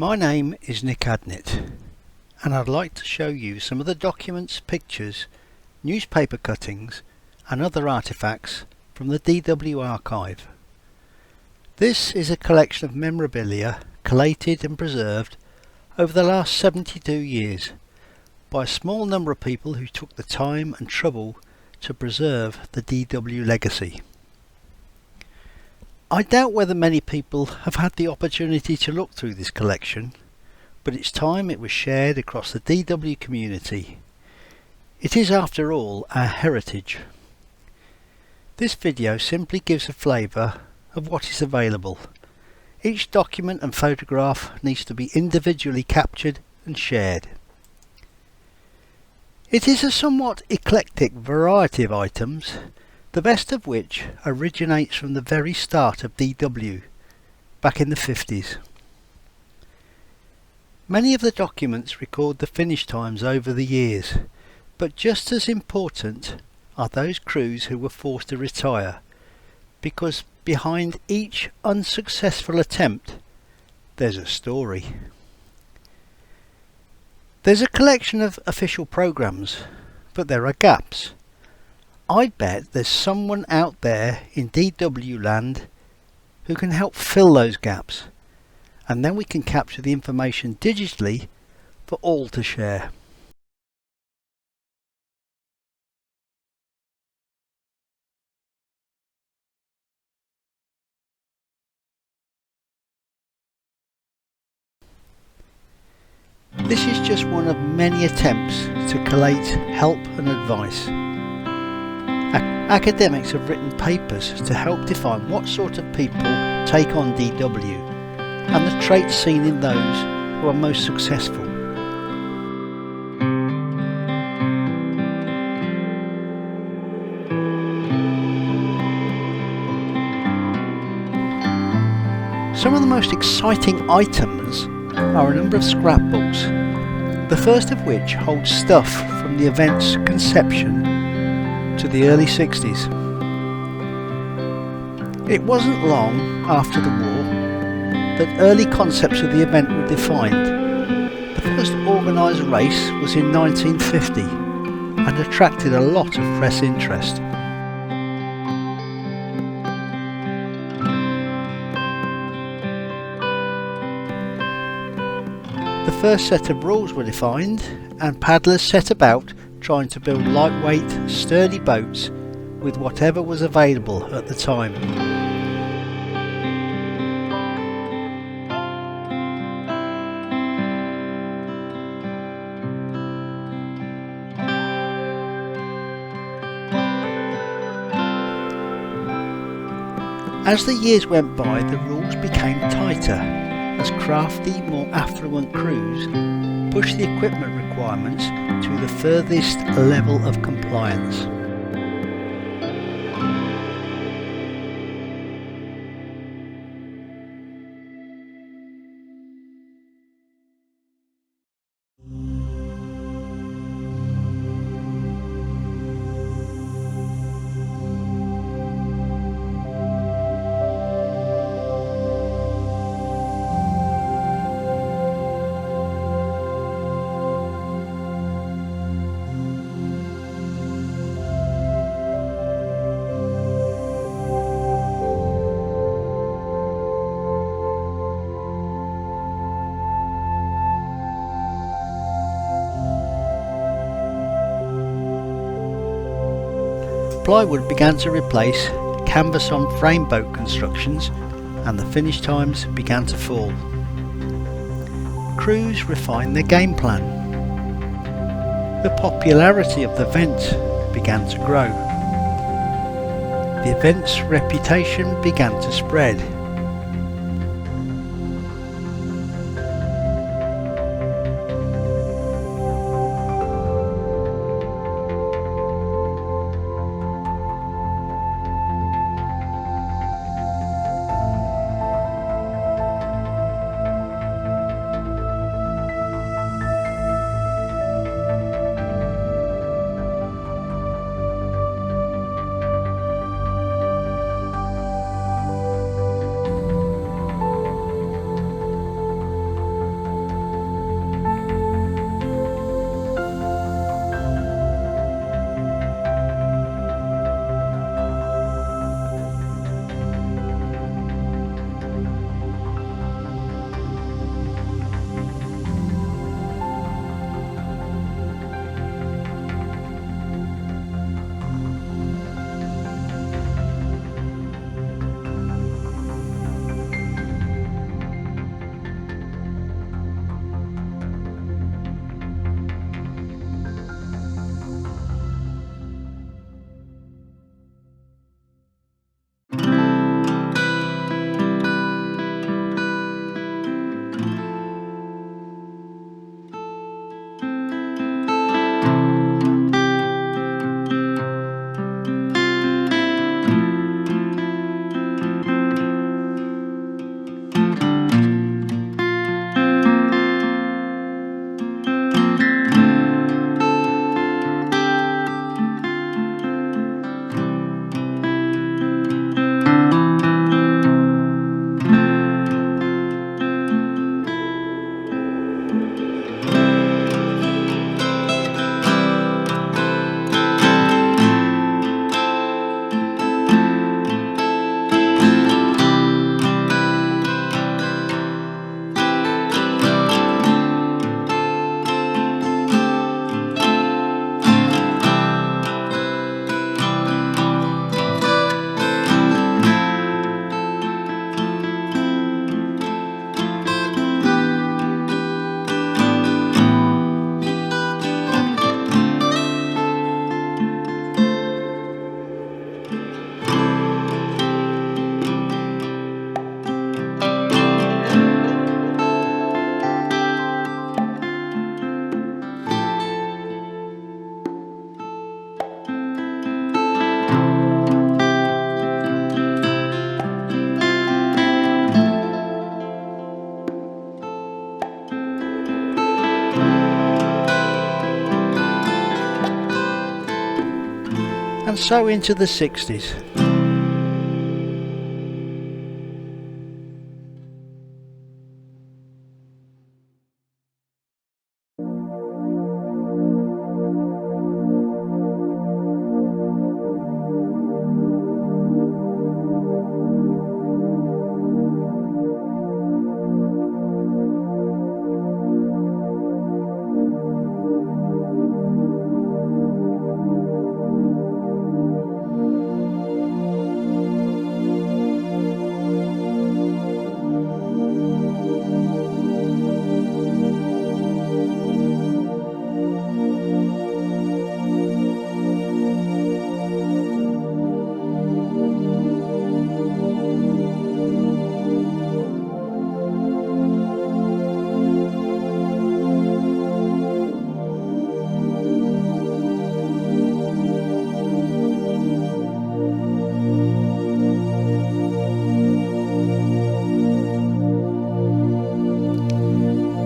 My name is Nick Adnett, and I'd like to show you some of the documents, pictures, newspaper cuttings and other artifacts from the DW archive. This is a collection of memorabilia collated and preserved over the last 72 years by a small number of people who took the time and trouble to preserve the DW legacy. I doubt whether many people have had the opportunity to look through this collection, but it's time it was shared across the DW community. It is, after all, our heritage. This video simply gives a flavour of what is available. Each document and photograph needs to be individually captured and shared. It is a somewhat eclectic variety of items, the best of which originates from the very start of DW, back in the 50s. Many of the documents record the finish times over the years, but just as important are those crews who were forced to retire, because behind each unsuccessful attempt there's a story. There's a collection of official programmes, but there are gaps. I bet there's someone out there in DW land who can help fill those gaps, and then we can capture the information digitally for all to share. This is just one of many attempts to collate help and advice. Academics have written papers to help define what sort of people take on DW and the traits seen in those who are most successful. Some of the most exciting items are a number of scrapbooks, the first of which holds stuff from the event's conception to the early 60s. It wasn't long after the war that early concepts of the event were defined. The first organised race was in 1950 and attracted a lot of press interest. The first set of rules were defined, and paddlers set about trying to build lightweight, sturdy boats with whatever was available at the time. As the years went by, the rules became tighter, as crafty, more affluent crews pushed the equipment requirements to the furthest level of compliance. Plywood began to replace canvas on frame boat constructions, and the finish times began to fall. Crews refined their game plan. The popularity of the event began to grow. The event's reputation began to spread. and so into the 60s.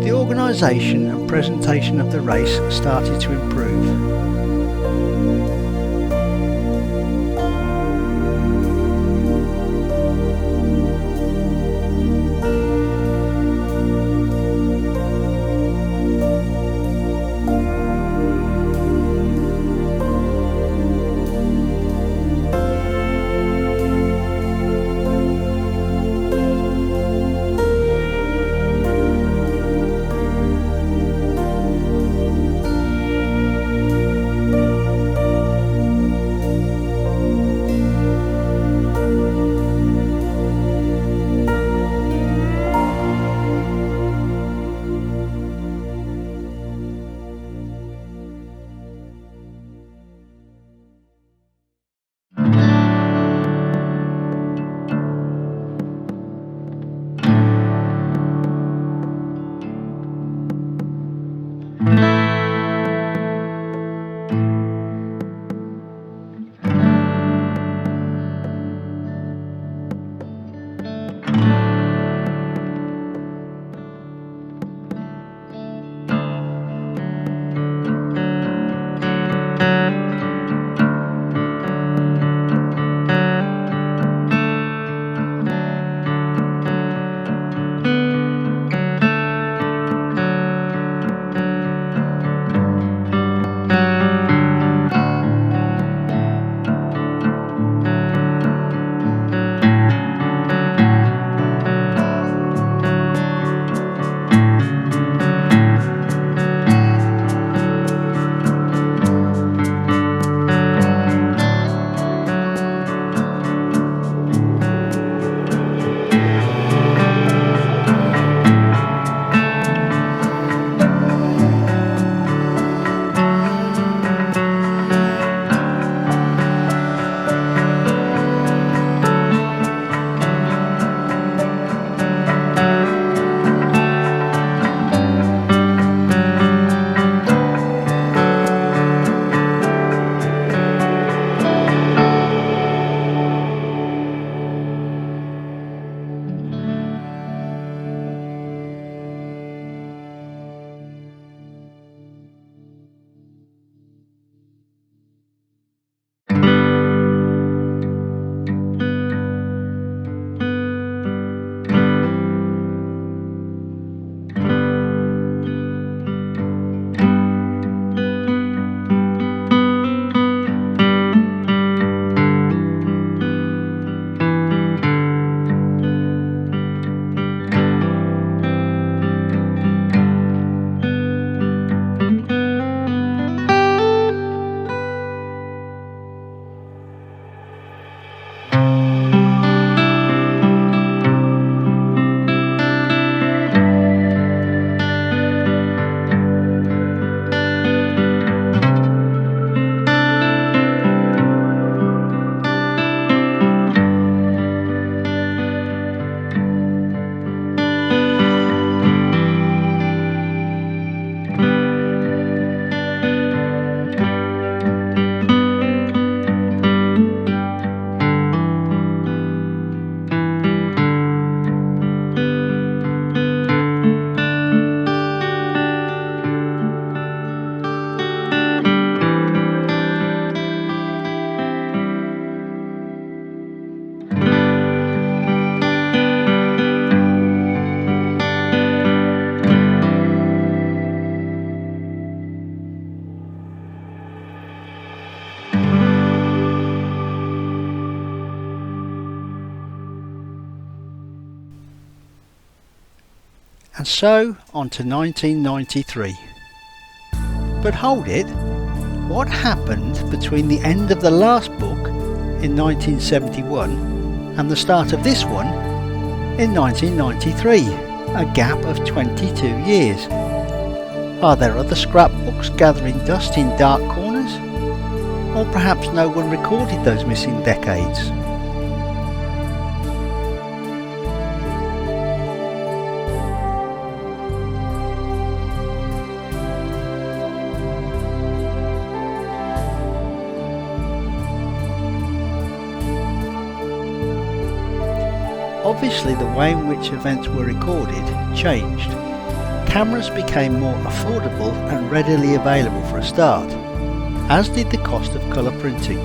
The organisation and presentation of the race started to improve. And so on to 1993. But hold it, what happened between the end of the last book in 1971 and the start of this one in 1993? A gap of 22 years. Are there other scrapbooks gathering dust in dark corners? Or perhaps no one recorded those missing decades? Obviously, the way in which events were recorded changed. Cameras became more affordable and readily available for a start, as did the cost of colour printing.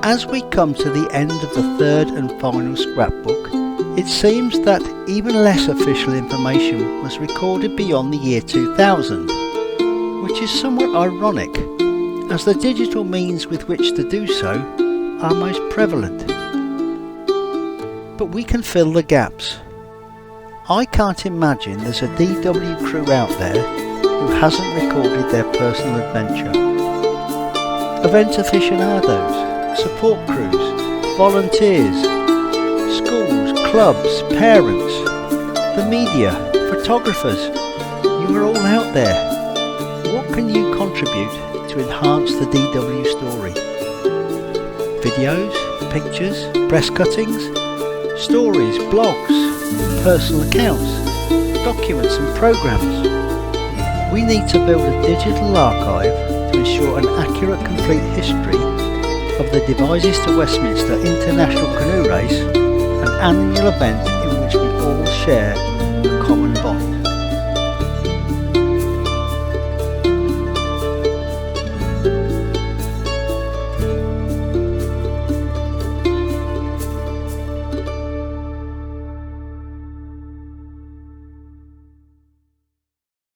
As we come to the end of the third and final scrapbook, it seems that even less official information was recorded beyond the year 2000, which is somewhat ironic, as the digital means with which to do so are most prevalent. But we can fill the gaps. I can't imagine there's a DW crew out there who hasn't recorded their personal adventure. Event aficionados, support crews, volunteers, schools, clubs, parents, the media, photographers, you are all out there. What can you contribute to enhance the DW story? Videos, pictures, press cuttings, stories, blogs, personal accounts, documents and programmes. We need to build a digital archive to ensure an accurate, complete history of the Devizes to Westminster International Canoe Race, an annual event in which we all share a common bond.